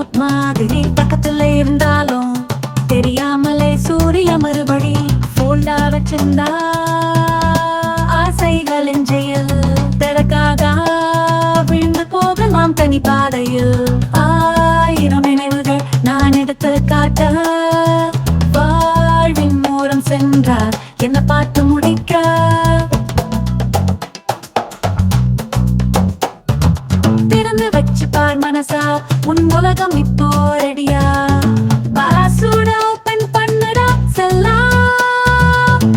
Parachute மாதிரி பக்கத்துல இருந்தாலும் தெரியாமலே சூரிய மறுபடி போல்டா வச்சிருந்தா ஆசைகளின் ஜெயில் திறக்காக விழுந்து போகலாம் தனி பாதையில். ஆயிரம் நினைவுகள் நான் எடுத்து காட்ட வாழ்வின் மூலம் சென்றார் என்ன பார்த்து முடிக்க. திறந்து வச்சு பார் மனசா உன் உலகம் இப்போ ரெடியா. பாராசூட ஓபன் பண்ணுடா செல்லா.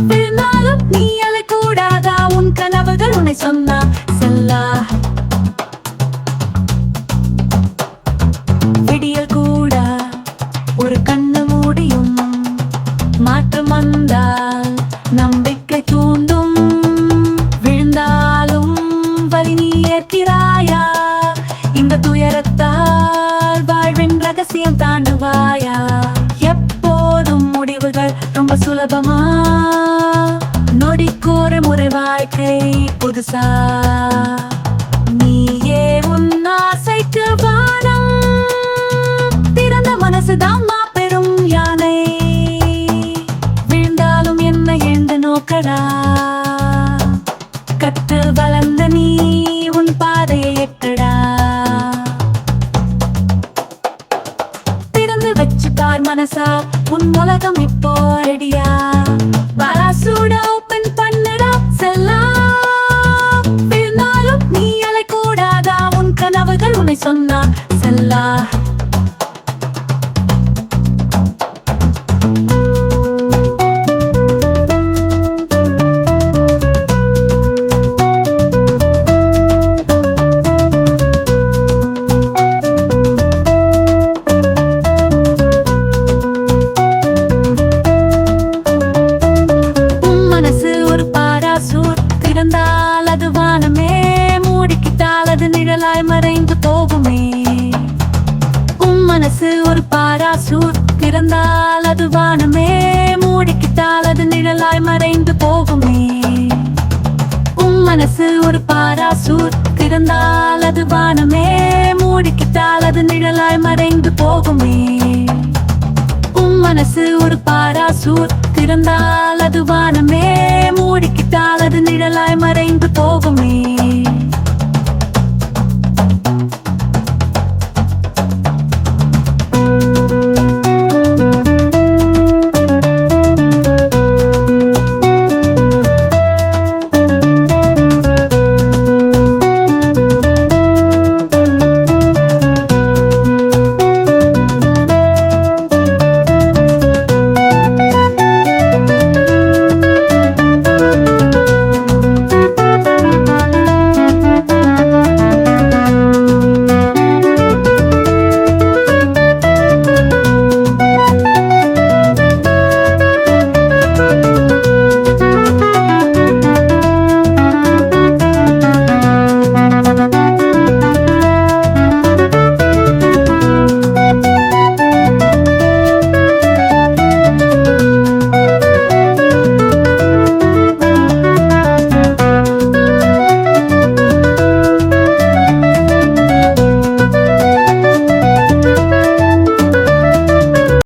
விழுந்தாலும் நீ அழக்கூடாதா உன் கனவுகள் உன்னை சொன்னா செல்லா. விடியல் கூட ஒரு கண்ணு மூடியும் மாற்றம் வந்தால் நம்பிக்கை தூண்டும். விழுந்தாலும் வலி நீ ஏற்கிறாயா இந்த துயரத்தால் வாழ்வின் ரகசியம் தாண்டுவாயா. எப்போதும் முடிவுகள் ரொம்ப சுலபமா நொடிக்கொரு முறை வாழ்க்கை புதுசா. நீயே உன் ஆசைக்கு வானம் திறந்த மனசுதான் மாபெரும் யானை. விழுந்தாலும் என்ன எழுந்து நோக்கடா. கற்று வளர்ந்த நீ உன் பாதையை எட்டடா. திறந்து வச்சு பார் மனசா உன் உலகம் இப்போ ரெடியா. பாராசூட ஓபன் பண்ணுடா செல்லா. விழுந்தாலும் நீ அழக்கூடாதா உன் கனவுகள் உன்னை சொன்னா செல்லா. திறந்தால் அது வானமே மூடிக்கிட்டால் அது நிழலாய் மறைந்து போகுமே. உன் மனசு ஒரு பாராசூட் திறந்தால் அது வானமே மூடிக்கிட்டால் அது நிழலாய் மறைந்து போகுமே. உன் மனசு ஒரு பாராசூட் திறந்தால் அது வானமே மூடிக்கிட்டால் அது நிழலாய் மறைந்து போகுமே. உன் மனசு ஒரு பாராசூட் திறந்தால் அது வானமே மூடிக்கிட்டால் அது நிழலாய் மறைந்து போகுமே.